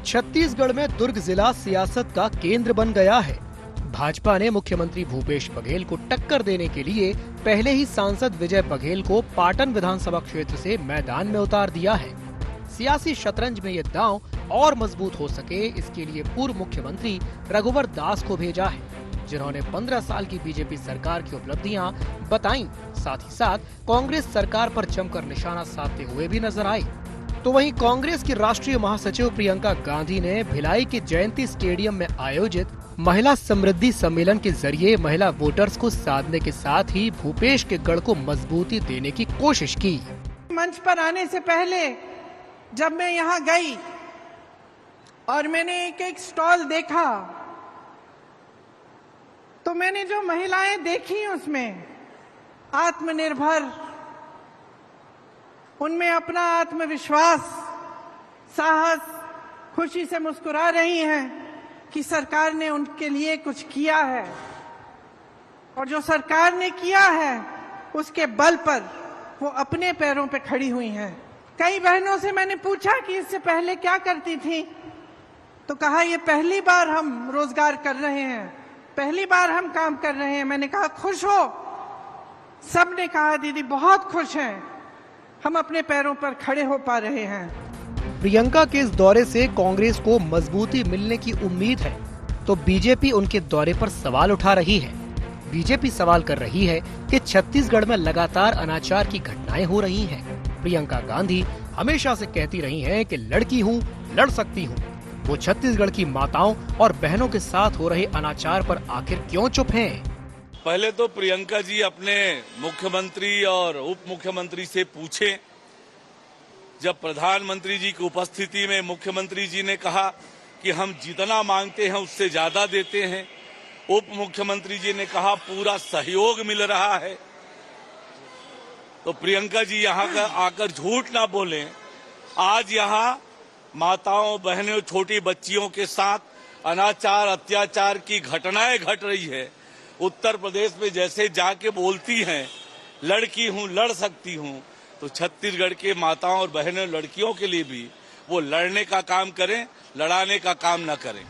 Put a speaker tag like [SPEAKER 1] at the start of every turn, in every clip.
[SPEAKER 1] छत्तीसगढ़ में दुर्ग जिला सियासत का केंद्र बन गया है। भाजपा ने मुख्यमंत्री भूपेश बघेल को टक्कर देने के लिए पहले ही सांसद विजय बघेल को पाटन विधानसभा क्षेत्र से मैदान में उतार दिया है। सियासी शतरंज में ये दांव और मजबूत हो सके, इसके लिए पूर्व मुख्यमंत्री रघुवर दास को भेजा है, जिन्होंने 15 साल की बीजेपी सरकार की उपलब्धियां बताई, साथ ही साथ कांग्रेस सरकार पर जमकर निशाना साधते हुए भी नजर आए। तो वहीं कांग्रेस की राष्ट्रीय महासचिव प्रियंका गांधी ने भिलाई के जयंती स्टेडियम में आयोजित महिला समृद्धि सम्मेलन के जरिए महिला वोटर्स को साधने के साथ ही भूपेश के गढ़ को मजबूती देने की कोशिश की।
[SPEAKER 2] मंच पर आने से पहले जब मैं यहाँ गई और मैंने एक एक स्टॉल देखा, तो मैंने जो महिलाएं देखी उसमें आत्मनिर्भर, उनमें अपना आत्मविश्वास, साहस, खुशी से मुस्कुरा रही हैं कि सरकार ने उनके लिए कुछ किया है, और जो सरकार ने किया है उसके बल पर वो अपने पैरों पे खड़ी हुई हैं। कई बहनों से मैंने पूछा कि इससे पहले क्या करती थी, तो कहा ये पहली बार हम रोजगार कर रहे हैं, पहली बार हम काम कर रहे हैं। मैंने कहा खुश हो? सबने कहा दीदी बहुत खुश हैं, हम अपने पैरों पर खड़े हो पा रहे हैं।
[SPEAKER 1] प्रियंका के इस दौरे से कांग्रेस को मजबूती मिलने की उम्मीद है, तो बीजेपी उनके दौरे पर सवाल उठा रही है। बीजेपी सवाल कर रही है कि छत्तीसगढ़ में लगातार अनाचार की घटनाएं हो रही हैं। प्रियंका गांधी हमेशा से कहती रही हैं कि लड़की हूं, लड़ सकती हूं। वो छत्तीसगढ़ की माताओं और बहनों के साथ हो रहे अनाचार पर आखिर क्यों चुप हैं?
[SPEAKER 3] पहले तो प्रियंका जी अपने मुख्यमंत्री और उप मुख्यमंत्री से पूछें। जब प्रधानमंत्री जी की उपस्थिति में मुख्यमंत्री जी ने कहा कि हम जितना मांगते हैं उससे ज्यादा देते हैं, उप मुख्यमंत्री जी ने कहा पूरा सहयोग मिल रहा है, तो प्रियंका जी यहाँ का आकर झूठ ना बोलें। आज यहाँ माताओं, बहनों, छोटी बच्चियों के साथ अनाचार, अत्याचार की घटनाएं घट रही है। उत्तर प्रदेश में जैसे जाके बोलती हैं लड़की हूं, लड़ सकती हूं, तो छत्तीसगढ़ के माताओं और बहनों, लड़कियों के लिए भी वो लड़ने का काम करें, लड़ाने का काम न करें।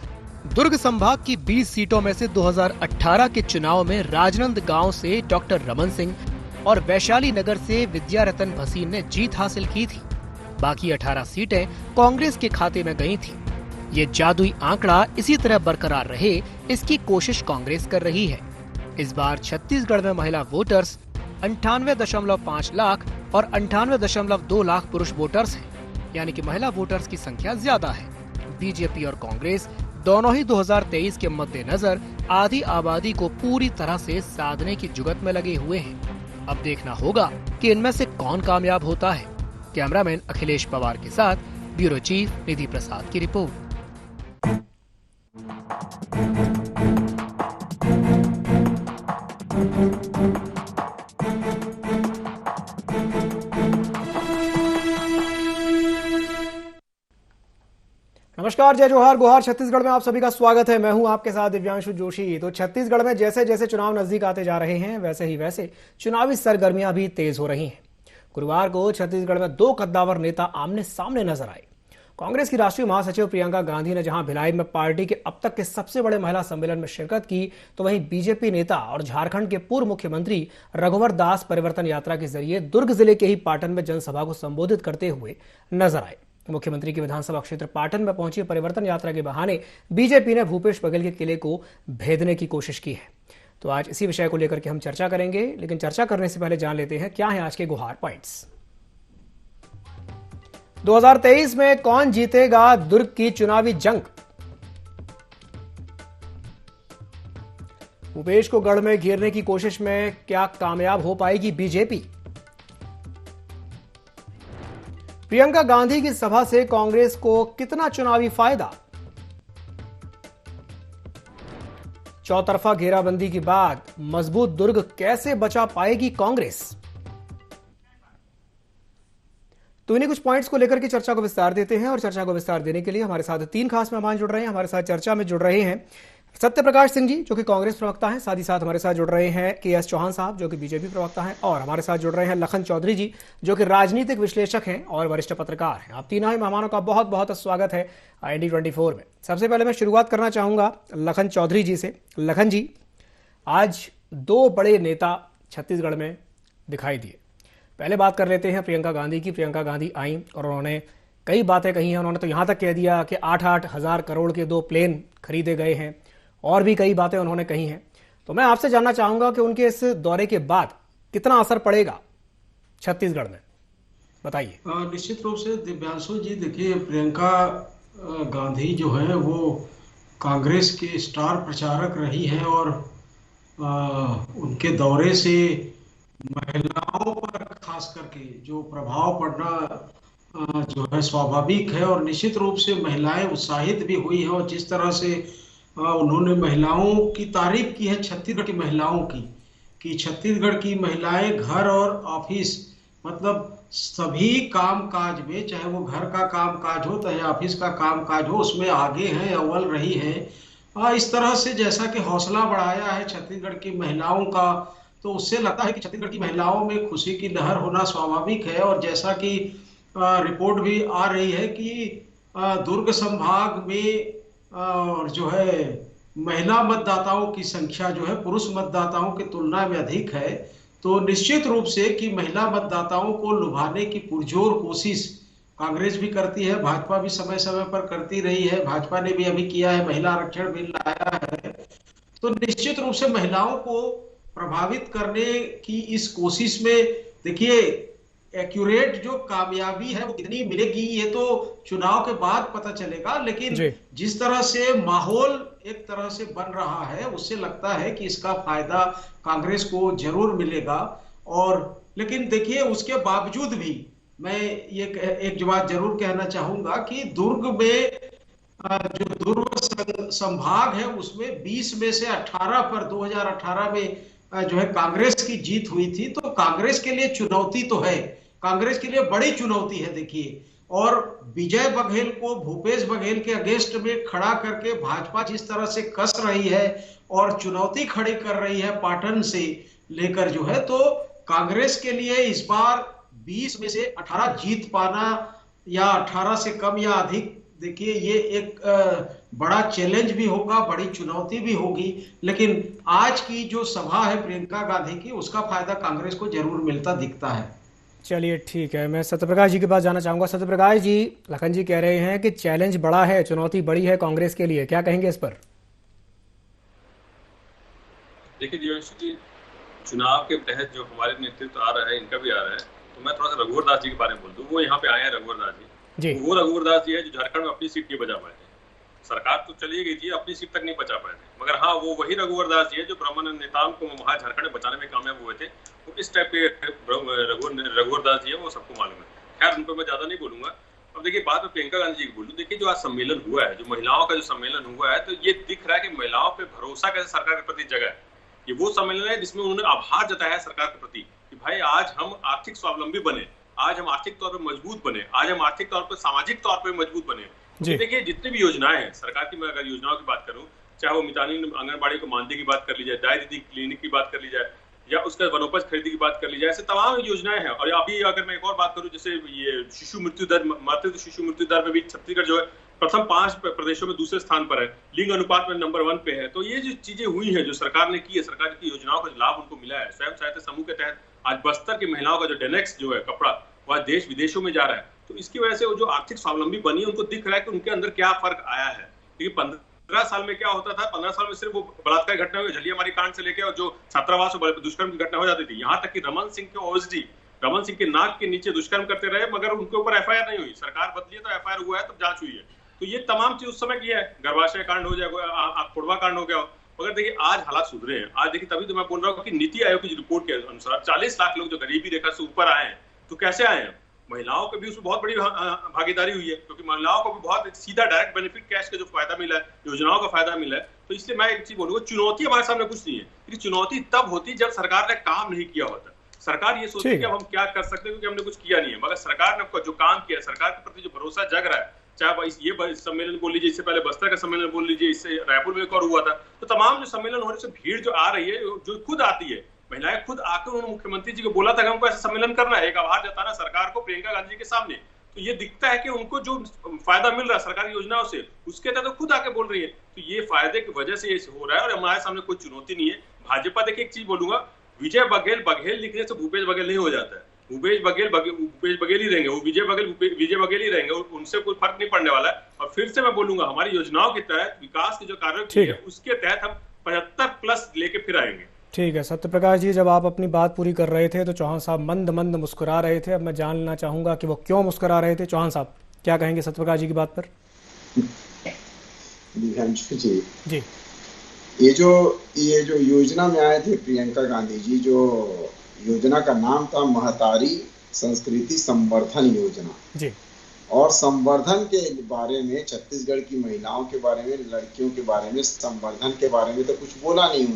[SPEAKER 1] दुर्ग संभाग की 20 सीटों में से 2018 के चुनाव में राजनांदगांव से डॉक्टर रमन सिंह और वैशाली नगर से विद्या रतन भसीन ने जीत हासिल की थी। बाकी 18 सीटें कांग्रेस के खाते में गई थी। ये जादुई आंकड़ा इसी तरह बरकरार रहे, इसकी कोशिश कांग्रेस कर रही है। इस बार छत्तीसगढ़ में महिला वोटर्स 98.5 लाख और 98.2 लाख पुरुष वोटर्स हैं, यानी कि महिला वोटर्स की संख्या ज्यादा है। बीजेपी और कांग्रेस दोनों ही 2023 के मद्देनजर आधी आबादी को पूरी तरह से साधने की जुगत में लगे हुए हैं। अब देखना होगा कि इनमें से कौन कामयाब होता है। कैमरामैन अखिलेश पवार के साथ ब्यूरो चीफ निधि प्रसाद की रिपोर्ट।
[SPEAKER 4] नमस्कार, जय जोहार, गुहार। छत्तीसगढ़ में आप सभी का स्वागत है। मैं हूं आपके साथ दिव्यांशु जोशी। तो छत्तीसगढ़ में जैसे जैसे चुनाव नजदीक आते जा रहे हैं, वैसे ही वैसे चुनावी सरगर्मियां भी तेज हो रही हैं। गुरुवार को छत्तीसगढ़ में 2 कद्दावर नेता आमने सामने नजर आए। कांग्रेस की राष्ट्रीय महासचिव प्रियंका गांधी ने जहां भिलाई में पार्टी के अब तक के सबसे बड़े महिला सम्मेलन में शिरकत की, तो वहीं बीजेपी नेता और झारखंड के पूर्व मुख्यमंत्री रघुवर दास परिवर्तन यात्रा के जरिए दुर्ग जिले के ही पाटन में जनसभा को संबोधित करते हुए नजर आए। मुख्यमंत्री की विधानसभा क्षेत्र पाटन में पहुंची परिवर्तन यात्रा के बहाने बीजेपी ने भूपेश बघेल के किले को भेदने की कोशिश की है। तो आज इसी विषय को लेकर के हम चर्चा करेंगे, लेकिन चर्चा करने से पहले जान लेते हैं क्या है आज के गुहार पॉइंट्स। 2023 में कौन जीतेगा दुर्ग की चुनावी जंग? भूपेश को गढ़ में घेरने की कोशिश में क्या कामयाब हो पाएगी बीजेपी? प्रियंका गांधी की सभा से कांग्रेस को कितना चुनावी फायदा? चौतरफा घेराबंदी के बाद मजबूत दुर्ग कैसे बचा पाएगी कांग्रेस? तो इन्हीं कुछ पॉइंट्स को लेकर के चर्चा को विस्तार देते हैं, और चर्चा को विस्तार देने के लिए हमारे साथ 3 खास मेहमान जुड़ रहे हैं। हमारे साथ चर्चा में जुड़ रहे हैं सत्य प्रकाश सिंह जी जो कि कांग्रेस प्रवक्ता हैं, साथ ही साथ हमारे साथ जुड़ रहे हैं के.एस. चौहान साहब जो कि बीजेपी प्रवक्ता हैं, और हमारे साथ जुड़ रहे हैं लखन चौधरी जी जो कि राजनीतिक विश्लेषक हैं और वरिष्ठ पत्रकार हैं। आप तीनों ही मेहमानों का बहुत बहुत स्वागत है IND24 में। सबसे पहले मैं शुरुआत करना चाहूंगा लखन चौधरी जी से। लखन जी, आज दो बड़े नेता छत्तीसगढ़ में दिखाई दिए। पहले बात कर लेते हैं प्रियंका गांधी की। प्रियंका गांधी आई और उन्होंने कई बातें कही हैं। उन्होंने तो यहाँ तक कह दिया कि 8-8 हज़ार करोड़ के 2 प्लेन खरीदे गए हैं, और भी कई बातें उन्होंने कही हैं। तो मैं आपसे जानना चाहूंगा कि उनके इस दौरे के बाद कितना असर पड़ेगा छत्तीसगढ़ में, बताइए।
[SPEAKER 5] निश्चित रूप से दिव्यांशु जी, देखिए, प्रियंका गांधी जो है वो कांग्रेस के स्टार प्रचारक रही हैं, और उनके दौरे से महिलाओं पर खास करके जो प्रभाव पड़ना जो है स्वाभाविक है, और निश्चित रूप से महिलाएं उत्साहित भी हुई हैं। और जिस तरह से उन्होंने महिलाओं की तारीफ की है, छत्तीसगढ़ की महिलाओं की, कि छत्तीसगढ़ की महिलाएं घर और ऑफिस, मतलब सभी काम काज में, चाहे वो घर का काम काज हो चाहे ऑफिस का काम काज हो, उसमें आगे हैं, अव्वल रही हैं। इस तरह से जैसा कि हौसला बढ़ाया है छत्तीसगढ़ की महिलाओं का, तो उससे लगता है कि छत्तीसगढ़ की महिलाओं में खुशी की लहर होना स्वाभाविक है। और जैसा कि रिपोर्ट भी आ रही है कि दुर्ग संभाग में और जो है महिला मतदाताओं की संख्या जो है पुरुष मतदाताओं की तुलना में अधिक है। तो निश्चित रूप से कि महिला मतदाताओं को लुभाने की पुरजोर कोशिश कांग्रेस भी करती है, भाजपा भी समय समय पर करती रही है। भाजपा ने भी अभी किया है, महिला आरक्षण बिल लाया है। तो निश्चित रूप से महिलाओं को प्रभावित करने की इस कोशिश में, देखिए, एक्यूरेट जो कामयाबी है वो कितनी मिलेगी ये तो चुनाव के बाद पता चलेगा, लेकिन जिस तरह से माहौल एक तरह से बन रहा है उससे लगता है कि इसका फायदा कांग्रेस को जरूर मिलेगा। और लेकिन देखिए, उसके बावजूद भी मैं ये एक बात जरूर कहना चाहूंगा कि दुर्ग में जो दुर्ग संभाग है उसमें 20 में से 18 पर 2018 में जो है कांग्रेस की जीत हुई थी। तो कांग्रेस के लिए चुनौती तो है, कांग्रेस के लिए बड़ी चुनौती है। देखिए, और विजय बघेल को भूपेश बघेल के अगेंस्ट में खड़ा करके भाजपा जिस तरह से कस रही है और चुनौती खड़ी कर रही है पाटन से लेकर जो है, तो कांग्रेस के लिए इस बार 20 में से 18 जीत पाना या 18 से कम या अधिक, देखिए, ये एक बड़ा चैलेंज भी होगा, बड़ी चुनौती भी होगी। लेकिन आज की जो सभा है प्रियंका गांधी की, उसका फायदा कांग्रेस को जरूर मिलता दिखता है।
[SPEAKER 4] चलिए ठीक है, मैं सत्यप्रकाश जी के पास जाना चाहूंगा। सत्यप्रकाश जी, लखन जी कह रहे हैं कि चैलेंज बड़ा है, चुनौती बड़ी है कांग्रेस के लिए, क्या कहेंगे इस पर?
[SPEAKER 6] देखिए दिव्यांशु जी, चुनाव के तहत जो हमारे नेतृत्व आ रहा है, इनका भी आ रहा है, तो मैं थोड़ा सा रघुवर दास जी के बारे में बोल दूं। वो यहाँ पे आए हैं, रघुवर दास जी। वो रघुवर दास जी है जो झारखंड में अपनी सीट नहीं बचा पाए थे। सरकार तो चली गई थी, अपनी सीट तक नहीं बचा पाए थे, मगर हाँ, वो वही रघुवर दास जी है जो ब्राह्मण नेताओं को वहां झारखंड में बचाने में कामयाब हुए थे। तो इस टाइप के रघुवर दास जी है, वो सबको मालूम है। खैर, उन पर मैं ज्यादा नहीं बोलूंगा। अब देखिए, बात में प्रियंका गांधी जी की बोलूं। देखिए, जो आज सम्मेलन हुआ है, जो महिलाओं का जो सम्मेलन हुआ है, तो ये दिख रहा है कि महिलाओं पे भरोसा कैसे सरकार के प्रति जगह है। ये वो सम्मेलन है जिसमें उन्होंने आभार जताया है सरकार के प्रति कि भाई आज हम आर्थिक स्वावलंबी बने, आज हम आर्थिक तौर पर मजबूत बने, आज हम आर्थिक तौर पर सामाजिक तौर पर मजबूत बने। देखिए, जितनी भी योजनाएं हैं सरकार की, मैं अगर योजनाओं की बात करूं, चाहे वो मितानी आंगनबाड़ी को मानदेय की बात कर ली जाए, दाई दीदी क्लिनिक की बात कर ली जाए, या उसका वनोपज खरीदी की बात कर ली जाए, ऐसे तमाम योजनाएं हैं। और अभी अगर मैं एक और बात करूं, जैसे ये शिशु मृत्यु दर, मातृत्व शिशु मृत्यु दर में भी छत्तीसगढ़ जो है प्रथम 5 प्रदेशों में दूसरे स्थान पर है, लिंग अनुपात में नंबर 1 पे है। तो ये जो चीजें हुई हैं, जो सरकार ने की है, सरकार की योजनाओं का लाभ उनको मिला है। स्वयं सहायता समूह के तहत आज बस्तर की महिलाओं का जो डेनेक्स जो है कपड़ा, वह देश विदेशों में जा रहा है। तो इसकी वजह से वो जो आर्थिक स्वावलंबी बनी है, उनको दिख रहा है कि उनके अंदर क्या फर्क आया है। क्योंकि 15 साल में क्या होता था, 15 साल में सिर्फ वो बलात्कार घटना हुई, झलियामारी कांड से लेकर और जो छात्रावास और दुष्कर्म की घटना हो जाती थी, यहाँ तक कि रमन सिंह के ओएसडी रमन सिंह के नाक के नीचे दुष्कर्म करते रहे, मगर उनके ऊपर एफआईआर नहीं हुई। सरकार बदली है तो एफआईआर हुआ है, तब जांच हुई है। तो ये तमाम चीज उस समय किया है। गर्भाशय कांड हो जाए, कोड़वा कांड हो गया, मगर देखिए आज हालात सुधरे हैं। आज देखिए, तभी तो मैं बोल रहा हूँ कि नीति आयोग की रिपोर्ट के अनुसार 40 लाख लोग जो गरीबी रेखा से ऊपर आए हैं। तो कैसे आए हैं? महिलाओं के भी उसमें बहुत बड़ी भागीदारी हुई है, क्योंकि महिलाओं को भी बहुत सीधा डायरेक्ट बेनिफिट कैश का जो फायदा मिला है, योजनाओं का फायदा मिला है। तो इसलिए मैं एक चीज बोलूंगा, चुनौती हमारे सामने कुछ नहीं है, क्योंकि चुनौती तब होती जब सरकार ने काम नहीं किया होता। सरकार ये सोचती है कि अब हम क्या कर सकते हैं, क्योंकि हमने कुछ किया नहीं है। मगर सरकार ने जो काम किया, सरकार के प्रति जो भरोसा जग रहा है, चाहे ये सम्मेलन बोल लीजिए, इससे पहले बस्तर का सम्मेलन बोल लीजिए, इससे रायपुर में एक और हुआ था। तो तमाम जो सम्मेलन होने से भीड़ जो आ रही है, जो खुद आती है, महिलाएं खुद आकर उन्होंने मुख्यमंत्री जी को बोला था कि हमको ऐसा सम्मेलन करना है, एक आभार जताना सरकार को प्रियंका गांधी जी के सामने। तो ये दिखता है कि उनको जो फायदा मिल रहा है सरकारी योजनाओं से, उसके तहत तो खुद आके बोल रही है। तो ये फायदे की वजह से ये हो रहा है और हमारे सामने कोई चुनौती नहीं है। भाजपा, देखिए एक चीज बोलूंगा, विजय बघेल लिखने से भूपेश बघेल नहीं हो जाता है। भूपेश बघेल ही रहेंगे, वो विजय बघेल ही रहेंगे, उनसे कोई फर्क नहीं पड़ने वाला है। और फिर से मैं बोलूंगा, हमारी योजनाओं के तहत विकास की जो कार्य है उसके तहत हम 75+ लेके फिर आएंगे।
[SPEAKER 4] ठीक है सत्य प्रकाश जी, जब आप अपनी बात पूरी कर रहे थे तो चौहान साहब मंद मंद मुस्कुरा रहे थे। अब मैं जानना चाहूंगा कि वो क्यों मुस्कुरा रहे थे। चौहान साहब क्या कहेंगे सत्य प्रकाश जी की बात पर?
[SPEAKER 7] जी, ये जो योजना में आए थे प्रियंका गांधी जी, जो योजना का नाम था महतारी संस्कृति संवर्धन योजना
[SPEAKER 4] जी,
[SPEAKER 7] और संवर्धन के बारे में, छत्तीसगढ़ की महिलाओं के बारे में, लड़कियों के बारे में, संवर्धन के बारे में तो कुछ बोला नहीं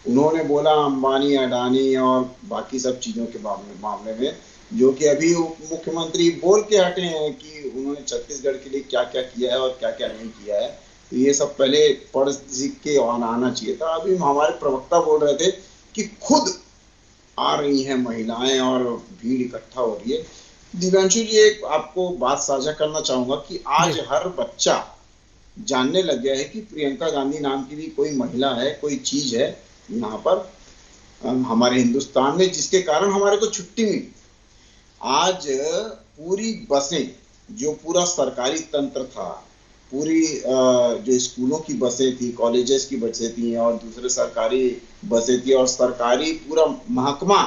[SPEAKER 7] उन्होंने बोला अंबानी, अडानी और बाकी सब चीजों के मामले में, जो कि अभी मुख्यमंत्री बोल के हटे हैं कि उन्होंने छत्तीसगढ़ के लिए क्या क्या किया है और क्या क्या नहीं किया है। तो ये सब पहले पढ़ सीख के आना चाहिए था। अभी हमारे प्रवक्ता बोल रहे थे कि खुद आ रही हैं महिलाएं और भीड़ इकट्ठा हो रही है। दिव्यांशु जी, एक आपको बात साझा करना चाहूंगा कि आज हर बच्चा जानने लग गया है कि प्रियंका गांधी नाम की भी कोई महिला है, कोई चीज है यहाँ पर हमारे हिंदुस्तान में, जिसके कारण हमारे को छुट्टी मिली। आज पूरी बसें, जो पूरा सरकारी तंत्र था, पूरी जो स्कूलों की बसें थी, कॉलेजेस की बसें थी और दूसरे सरकारी बसें थी और सरकारी पूरा महकमा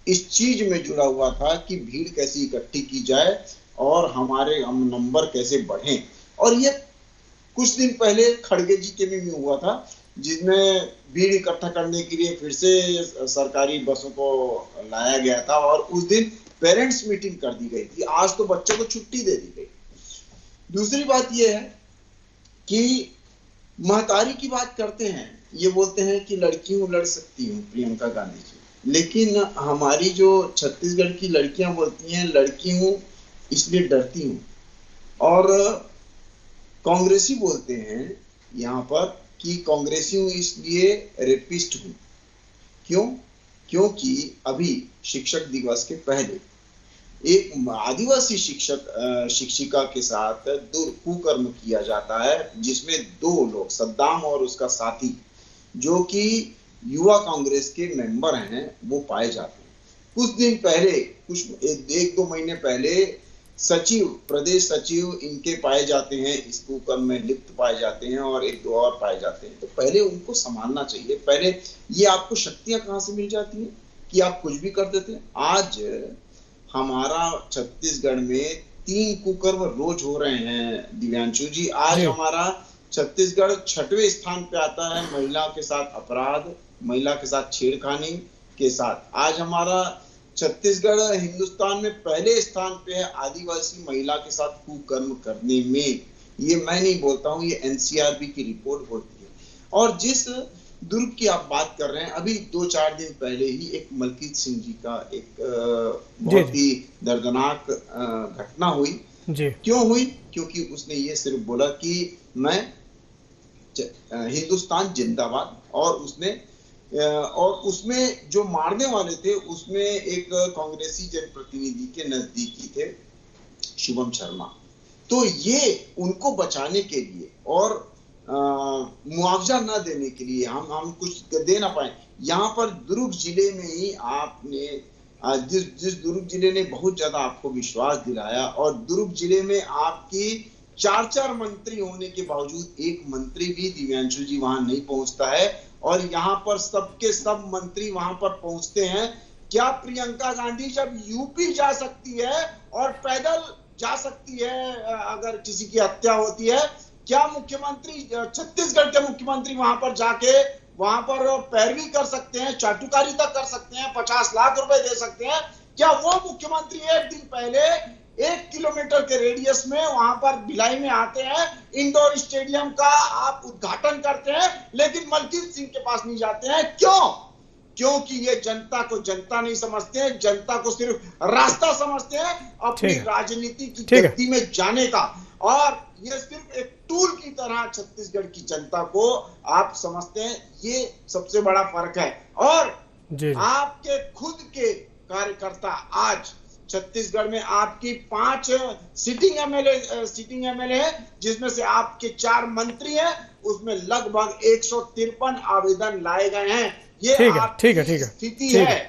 [SPEAKER 7] इस चीज में जुड़ा हुआ था कि भीड़ कैसे इकट्ठी की जाए और हम नंबर कैसे बढ़ें। और ये कुछ दिन पहले खड़गे जी के में हुआ था, जिसमें भीड़ इकट्ठा करने के लिए फिर से सरकारी बसों को लाया गया था और उस दिन पेरेंट्स मीटिंग कर दी गई थी। आज तो बच्चों को छुट्टी दे दी गई। दूसरी बात यह है कि महतारी की बात करते हैं, ये बोलते हैं कि लड़की हूं, लड़ सकती हूँ प्रियंका गांधी जी, लेकिन हमारी जो छत्तीसगढ़ की लड़कियां बोलती हैं लड़की हूं इसलिए डरती हूँ। और कांग्रेसी बोलते हैं यहाँ पर कि कांग्रेसी हूं इसलिए रेपिस्ट हूं। क्यों? क्योंकि अभी शिक्षक दिवस के पहले एक आदिवासी शिक्षिका के साथ कुकर्म किया जाता है, जिसमें 2 लोग, सद्दाम और उसका साथी, जो कि युवा कांग्रेस के मेंबर हैं, वो पाए जाते हैं। कुछ दिन पहले, कुछ 1-2 महीने पहले सचिव, प्रदेश सचिव इनके पाए जाते हैं, इस कुकर्म में लिप्त पाए जाते हैं और 1-2 और पाए जाते हैं। तो पहले उनको संभालना चाहिए। पहले ये आपको शक्तियां कहाँ से मिल जाती हैं कि आप कुछ भी कर देते हैं। आज हमारा छत्तीसगढ़ में 3 कुकर्म रोज हो रहे हैं दिव्यांशु जी। आज हमारा छत्तीसगढ़ 6वें स्थान पे आता है महिला के साथ अपराध, महिला के साथ छेड़खानी के साथ। आज हमारा छत्तीसगढ़ हिंदुस्तान में पहले स्थान पे है आदिवासी महिला के साथ कुकर्म करने में। ये मैं नहीं बोलता हूँ, ये एनसीआरबी की रिपोर्ट बोलती है। और जिस दुर्ग की आप बात कर रहे हैं, अभी 2-4 दिन पहले ही एक मलकीत सिंह जी का एक बहुत ही दर्दनाक घटना हुई। क्यों हुई? क्योंकि उसने ये सिर्फ बोला कि मैं हिंदुस्तान जिंदाबाद, और उसमें जो मारने वाले थे उसमें एक कांग्रेसी जनप्रतिनिधि के नजदीकी थे, शुभम शर्मा। तो ये उनको बचाने के लिए और मुआवजा न देने के लिए हम कुछ दे ना पाए। यहाँ पर दुर्ग जिले में ही आपने जिस दुर्ग जिले ने बहुत ज्यादा आपको विश्वास दिलाया, और दुर्ग जिले में आपकी 4 मंत्री होने के बावजूद एक मंत्री भी दिव्यांशु जी वहां नहीं पहुंचता है, और यहाँ पर सबके सब मंत्री वहां पर पहुंचते हैं। क्या प्रियंका गांधी जब यूपी जा सकती है और पैदल जा सकती है अगर किसी की हत्या होती है, क्या मुख्यमंत्री, छत्तीसगढ़ के मुख्यमंत्री वहां पर जाके वहां पर पैरवी कर सकते हैं, चाटुकारिता कर सकते हैं, 50 लाख रुपए दे सकते हैं? क्या वो मुख्यमंत्री एक दिन पहले 1 किलोमीटर के रेडियस में वहां पर भिलाई में आते हैं, इंडोर स्टेडियम का आप उद्घाटन करते हैं, लेकिन मलकीत सिंह के पास नहीं जाते हैं? क्यों? क्योंकि ये जनता को जनता नहीं समझते हैं, जनता को सिर्फ रास्ता समझते हैं अपनी राजनीति की गति में जाने का। और ये सिर्फ एक टूल की तरह छत्तीसगढ़ की जनता को आप समझते हैं, ये सबसे बड़ा फर्क है। और आपके खुद के कार्यकर्ता आज छत्तीसगढ़ में आपकी 5 सिटिंग एमएलए है, जिसमें से आपके 4 मंत्री हैं, उसमें लगभग 153 आवेदन लाए गए हैं। ये ठीक है स्थिति है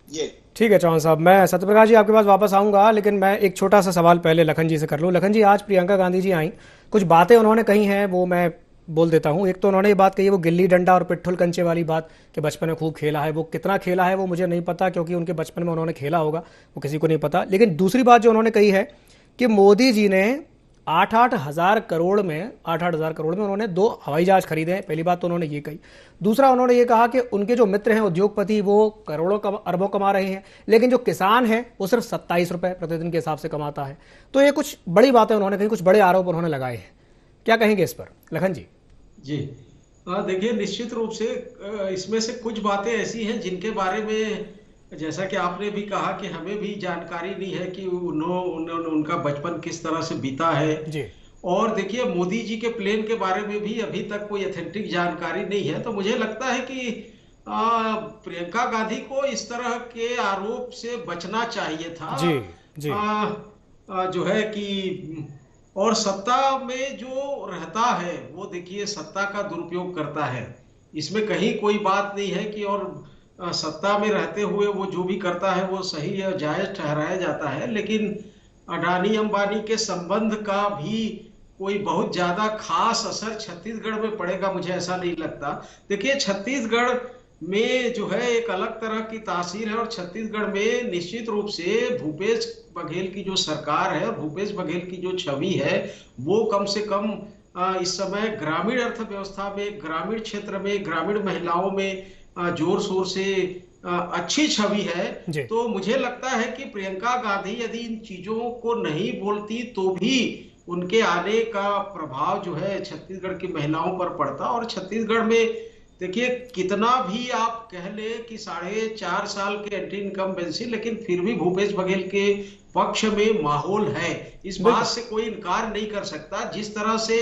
[SPEAKER 7] ये।
[SPEAKER 4] ठीक है चौहान साहब, मैं सत्यप्रकाश जी आपके पास वापस आऊंगा, लेकिन मैं एक छोटा सा सवाल पहले लखन जी से कर लूं। लखन जी, आज प्रियंका गांधी जी आई, कुछ बातें उन्होंने कही हैं, वो मैं बोल देता हूं। एक तो उन्होंने ये बात कही है, वो गिल्ली डंडा और पिट्ठुल कंचे वाली बात कि बचपन में खूब खेला है। वो कितना खेला है वो मुझे नहीं पता, क्योंकि उनके बचपन में उन्होंने खेला होगा, वो किसी को नहीं पता। लेकिन दूसरी बात जो उन्होंने कही है कि मोदी जी ने 8-8 हज़ार करोड़ में उन्होंने 2 हवाई जहाज खरीदे हैं। पहली बात तो उन्होंने ये कही। दूसरा, उन्होंने ये कहा कि उनके जो मित्र हैं उद्योगपति, वो करोड़ों अरबों कमा रहे हैं, लेकिन जो किसान है वो सिर्फ 27 रुपए प्रतिदिन के हिसाब से कमाता है। तो ये कुछ बड़ी बातें उन्होंने कही, कुछ बड़े आरोप उन्होंने लगाए हैं। क्या कहेंगे इस पर लखन जी?
[SPEAKER 5] जी देखिए, निश्चित रूप से इसमें से कुछ बातें ऐसी हैं जिनके बारे में, जैसा कि आपने भी कहा, कि हमें भी जानकारी नहीं है कि उनका बचपन किस तरह से बीता है जी। और देखिए, मोदी जी के प्लेन के बारे में भी अभी तक कोई ऑथेंटिक जानकारी नहीं है। तो मुझे लगता है कि प्रियंका गांधी को इस तरह के आरोप से बचना चाहिए था जी। जो है कि, और सत्ता में जो रहता है वो देखिए सत्ता का दुरुपयोग करता है, इसमें कहीं कोई बात नहीं है कि, और सत्ता में रहते हुए वो जो भी करता है वो सही या जायज ठहराया जाता है। लेकिन अडानी अंबानी के संबंध का भी कोई बहुत ज्यादा खास असर छत्तीसगढ़ में पड़ेगा, मुझे ऐसा नहीं लगता। देखिए, छत्तीसगढ़ में जो है एक अलग तरह की तासीर है, और छत्तीसगढ़ में निश्चित रूप से भूपेश बघेल की जो सरकार है, भूपेश बघेल की जो छवि है, वो कम से कम इस समय ग्रामीण अर्थव्यवस्था में, ग्रामीण क्षेत्र में, ग्रामीण महिलाओं में जोर शोर से अच्छी छवि है। तो मुझे लगता है कि प्रियंका गांधी यदि इन चीजों को नहीं बोलती तो भी उनके आने का प्रभाव जो है छत्तीसगढ़ की महिलाओं पर पड़ता। और छत्तीसगढ़ में देखिए, कितना भी आप कह ले कि 4.5 साल के एंटी इनकम्बेंसी, लेकिन फिर भी भूपेश बघेल के पक्ष में माहौल है, इस बात से कोई इनकार नहीं कर सकता। जिस तरह से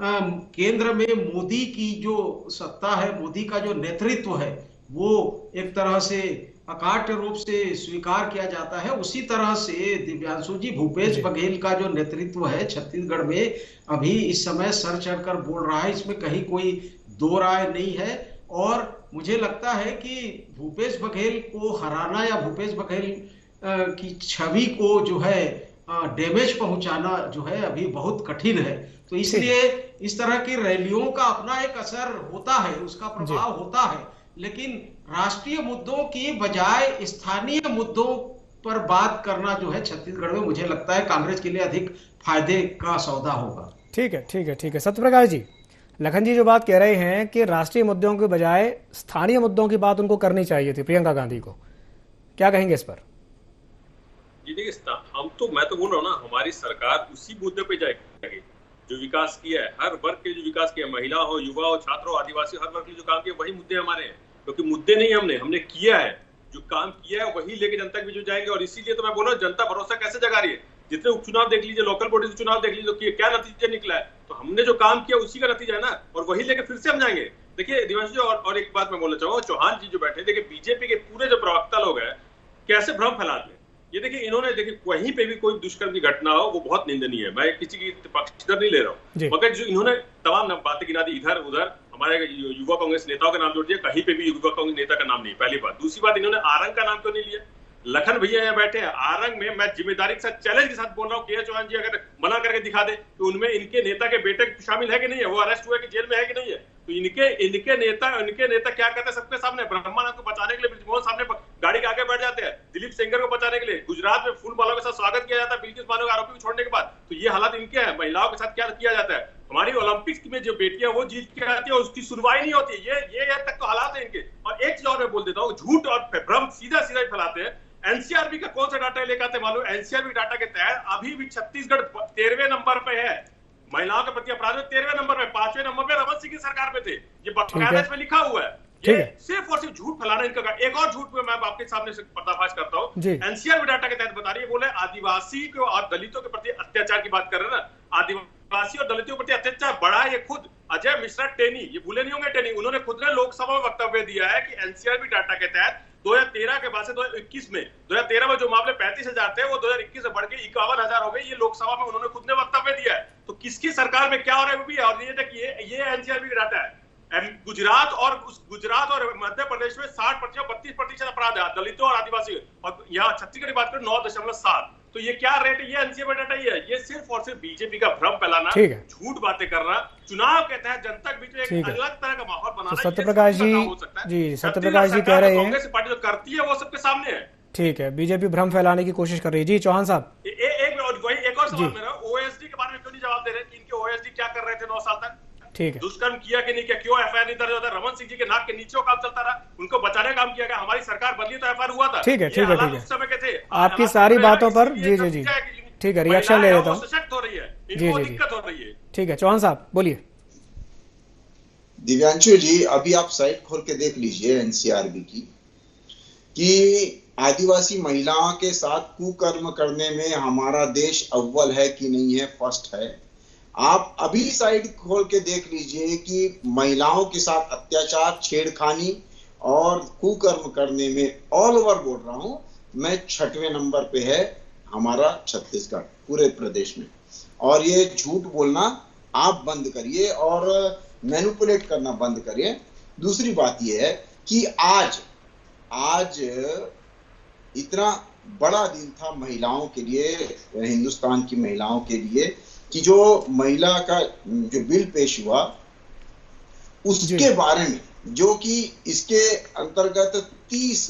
[SPEAKER 5] केंद्र में मोदी की जो सत्ता है, मोदी का जो नेतृत्व है, वो एक तरह से अकाट्य रूप से स्वीकार किया जाता है, उसी तरह से दिव्यांशु जी, भूपेश बघेल का जो नेतृत्व है छत्तीसगढ़ में अभी इस समय सर चढ़कर बोल रहा है, इसमें कहीं कोई दो राय नहीं है। और मुझे लगता है कि भूपेश बघेल को हराना या भूपेश बघेल की छवि को जो है डैमेज पहुंचाना जो है अभी बहुत कठिन है। तो इसलिए इस तरह की रैलियों का अपना एक असर होता है, उसका प्रभाव होता है, लेकिन राष्ट्रीय मुद्दों की बजाय स्थानीय मुद्दों पर बात करना जो है छत्तीसगढ़ में, मुझे लगता है कांग्रेस के लिए अधिक फायदे का सौदा होगा।
[SPEAKER 4] ठीक है सत्यप्रकाश जी, लखन जी जो बात कह रहे हैं कि राष्ट्रीय मुद्दों के बजाय स्थानीय मुद्दों की बात उनको करनी चाहिए थी प्रियंका गांधी को, क्या कहेंगे इस पर?
[SPEAKER 6] जी देखिए, मैं तो बोल रहा हूँ ना, हमारी सरकार उसी मुद्दे पे जाएगी जो विकास किया है, हर वर्ग के जो विकास किया, महिला हो, युवा हो, छात्र हो, आदिवासी, हर वर्ग के जो काम किया वही मुद्दे हमारे हैं। क्योंकि मुद्दे नहीं हमने किया है, जो काम किया है वही लेके जनता के बीच जाएंगे। और इसीलिए तो मैं बोल रहा हूँ, जनता भरोसा कैसे जगा रही है। जितने उपचुनाव देख लीजिए, लोकल बॉडी के चुनाव देख लीजिए, क्या नतीजा निकला है। तो हमने जो काम किया उसी का नतीजा है ना, और वही लेके फिर से हम जाएंगे। देखिए दिव्यांशु जी, और एक बात मैं बोलना चाहूंगा, चौहान जी जो बैठे, देखिए बीजेपी के पूरे जो प्रवक्ता लोग हैं कैसे भ्रम फैलाते हैं। ये देखिए, इन्होंने देखिए कहीं पे भी कोई दुष्कर्म की घटना हो वो बहुत निंदनीय है, मैं किसी की पक्षधर नहीं ले रहा हूँ, मगर जो इन्होंने तमाम बातें गिना दी, इधर उधर हमारे युवा कांग्रेस नेताओं का नाम जोड़ दिया, कहीं पे भी युवा कांग्रेस नेता का नाम नहीं, पहली बात। दूसरी बात, इन्होंने आरंग का नाम क्यों नहीं लिया? लखन भैया यहाँ बैठे हैं, आरंग में मैं जिम्मेदारी के साथ, चैलेंज के साथ बोल रहा हूँ, के चौहान जी अगर मना करके दिखा दे कि उनमें इनके नेता के बेटे शामिल है कि नहीं है, वो अरेस्ट हुआ कि जेल में है कि नहीं है। तो इनके नेता क्या करते हैं सबके सामने? ब्रह्मानंद को बचाने के लिए ब्रिजमोहन सामने गाड़ी के आगे बैठ जाते हैं, दिलीप सेंगर को बचाने के लिए गुजरात में फूल मालाओं के साथ स्वागत किया जाता है बिल्किस बानो के आरोपी को छोड़ने के बाद। तो ये हालात इनके हैं। महिलाओं के साथ क्या किया जाता है? हमारी ओलंपिक्स में जो बेटियां वो जीत के आती है, उसकी सुनवाई नहीं होती। ये तक तो हालात है इनके। और एक चीज और मैं बोल देता हूँ, झूठ और भ्रम सीधा फैलाते हैं। एनसीआरबी का कौन सा डाटा लेकर आते मालूम? एनसीआरबी डाटा के तहत अभी भी छत्तीसगढ़ 13वें नंबर पे है, महिलाओं के प्रति अपराध में 13वें नंबर पे, 5वें नंबर पे रमन सिंह की सरकार में थे। ये बकायदा में लिखा हुआ है। ये सिर्फ और सिर्फ झूठ फैलाना इनका। एक और झूठ में मैं आपके सामने से पर्दाफाश करता हूँ। एनसीआरबी डाटा के तहत बता रही है, बोले आदिवासी को और दलितों के प्रति अत्याचार की बात कर रहे हैं ना। आदिवासी और दलितों के प्रति अत्याचार बढ़ा है ये खुद अजय मिश्रा टेनी, ये भूले नहीं होंगे टेनी, उन्होंने खुद ने लोकसभा में वक्तव्य दिया है कि एनसीआरबी डाटा के तहत 2013 के बाद से 2021 में 2013 में जो मामले 35,000 थे वो 2021 में बढ़ के 51,000 हो गए। ये लोकसभा में उन्होंने खुद ने वक्तव्य दिया है। तो किसकी सरकार में क्या हो रहा है वो भी, और ये एनसीआरबी का डाटा है। गुजरात और मध्य प्रदेश में 60%, 32% अपराध है दलितों और आदिवासी, और यहाँ छत्तीसगढ़ की बात करें 9.7। तो ये क्या रेट है? ये एनसीआरबी डाटा ही है। ये सिर्फ और सिर्फ बीजेपी का भ्रम फैलाना, झूठ बातें करना, चुनाव के तहत जनता के बीच में एक अलग तरह का माहौल बनाना।
[SPEAKER 4] तो सत्यप्रकाश जी सत्यप्रकाश जी कह रहे हैं
[SPEAKER 6] कांग्रेस पार्टी जो करती है वो सबके सामने है।
[SPEAKER 4] ठीक है, बीजेपी भ्रम फैलाने की कोशिश कर रही है। जी चौहान साहब,
[SPEAKER 6] एक और सवाल मेरा, ओएसडी के बारे में क्यों नहीं जवाब दे रहे कि इनके ओएसडी क्या कर रहे थे 9 साल तक?
[SPEAKER 4] ठीक है,
[SPEAKER 6] दुष्कर्म किया कि नहीं किया, क्यों एफआईआर नहीं दर्ज होता? रमन सिंह जी के नाक के नीचे काम चलता रहा, उनको बचाने का काम किया गया। हमारी सरकार बदली तो एफआईआर हुआ था।
[SPEAKER 4] ठीक है
[SPEAKER 6] उस समय के थे।
[SPEAKER 4] आपकी सारी बातों पर जी ठीक है, रिएक्शन ले लेता हूँ।
[SPEAKER 6] सशक्त हो रही है,
[SPEAKER 4] जी
[SPEAKER 6] दिक्कत हो रही है।
[SPEAKER 4] ठीक है, चौहान साहब बोलिए।
[SPEAKER 7] दिव्यांशु जी, अभी आप साइट खोल के देख लीजिए एनसीआरबी की, कि आदिवासी महिलाओं के साथ कुकर्म करने में हमारा देश अव्वल है कि नहीं है, फर्स्ट है। आप अभी साइट खोल के देख लीजिए कि महिलाओं के साथ अत्याचार, छेड़खानी और कुकर्म करने में ऑल ओवर बोल रहा हूं मैं, 6वें नंबर पे है हमारा छत्तीसगढ़ पूरे प्रदेश में। और ये झूठ बोलना आप बंद करिए और मैनिपुलेट करना बंद करिए। दूसरी बात यह है कि आज इतना बड़ा दिन था महिलाओं के लिए, हिंदुस्तान की महिलाओं के लिए, कि जो महिला का जो बिल पेश हुआ उसके बारे में, जो कि इसके अंतर्गत 30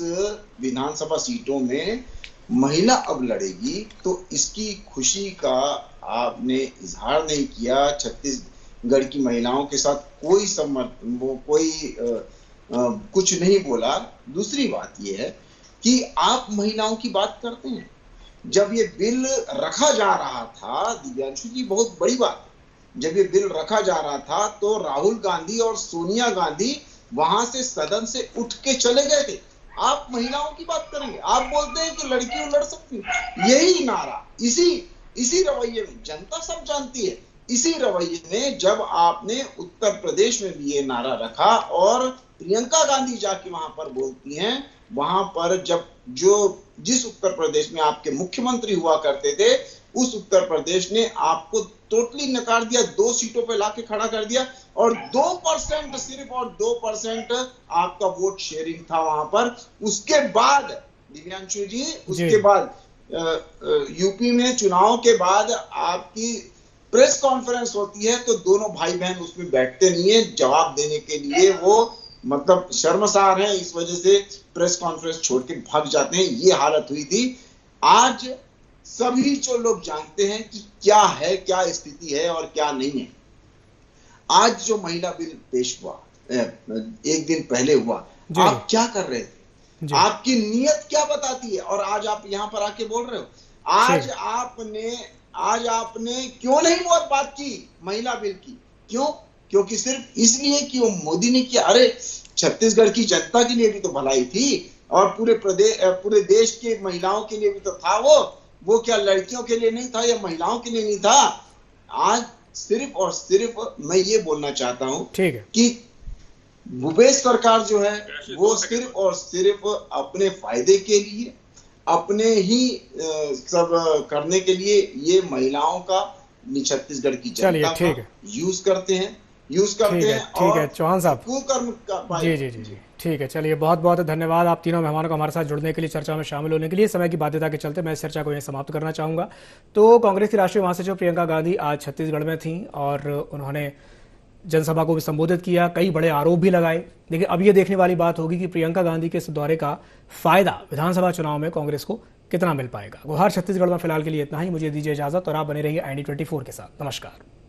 [SPEAKER 7] विधानसभा सीटों में महिला अब लड़ेगी, तो इसकी खुशी का आपने इजहार नहीं किया। छत्तीसगढ़ की महिलाओं के साथ कोई कुछ नहीं बोला। दूसरी बात यह है कि आप महिलाओं की बात करते हैं। जब ये बिल रखा जा रहा था, दिव्यांशु जी बहुत बड़ी बात, जब ये बिल रखा जा रहा था तो राहुल गांधी और सोनिया गांधी वहां से सदन से उठ के चले गए थे। आप महिलाओं की बात करेंगे, आप बोलते हैं कि लड़कियां लड़ सकती हैं। यही नारा, इसी रवैये में, जनता सब जानती है, इसी रवैये में जब आपने उत्तर प्रदेश में भी ये नारा रखा और प्रियंका गांधी जाके वहां पर बोलती हैं, वहां पर जब जिस उत्तर प्रदेश में आपके मुख्यमंत्री हुआ करते थे, उस उत्तर प्रदेश ने आपको टोटली नकार दिया, 2 सीटों पे लाके खड़ा कर दिया और 2% सिर्फ और 2% आपका वोट शेयरिंग था वहां पर। उसके बाद दिव्यांशु जी, उसके बाद यूपी में चुनाव के बाद आपकी प्रेस कॉन्फ्रेंस होती है तो दोनों भाई बहन उसमें बैठते नहीं है जवाब देने के लिए, वो मतलब शर्मसार है, इस वजह से प्रेस कॉन्फ्रेंस छोड़ के भाग जाते हैं। ये हालत हुई थी। आज सभी जो लोग जानते हैं कि क्या है, क्या स्थिति है और क्या नहीं है। आज जो महिला बिल पेश हुआ, एक दिन पहले हुआ, आप क्या कर रहे थे? आपकी नीयत क्या बताती है? और आज आप यहां पर आके बोल रहे हो। आज आपने क्यों नहीं बात की महिला बिल की? क्यों? क्योंकि सिर्फ इसलिए कि वो मोदी ने किया। अरे छत्तीसगढ़ की जनता के लिए भी तो भलाई थी और पूरे देश के महिलाओं के लिए भी तो था। वो क्या लड़कियों के लिए नहीं था या महिलाओं के लिए नहीं था? आज सिर्फ और सिर्फ मैं ये बोलना चाहता हूं कि भूपेश सरकार जो है वो सिर्फ और सिर्फ अपने फायदे के लिए, अपने ही सब करने के लिए ये महिलाओं का छत्तीसगढ़ की जनता का यूज करते हैं।
[SPEAKER 4] ठीक है चौहान साहब, जी ठीक है। चलिए बहुत बहुत धन्यवाद आप तीनों मेहमानों को हमारे साथ जुड़ने के लिए, चर्चा में शामिल होने के लिए। समय की बाध्यता के चलते मैं इस चर्चा को यहीं समाप्त करना चाहूंगा। तो कांग्रेस की राष्ट्रीय महासचिव प्रियंका गांधी आज छत्तीसगढ़ में थी और उन्होंने जनसभा को भी संबोधित किया, कई बड़े आरोप भी लगाए। देखिए अब ये देखने वाली बात होगी कि प्रियंका गांधी के इस दौरे का फायदा विधानसभा चुनाव में कांग्रेस को कितना मिल पाएगा। गुहार छत्तीसगढ़ में फिलहाल के लिए इतना ही। मुझे दीजिए इजाजत और आप बने रहिए IND24 के साथ। नमस्कार।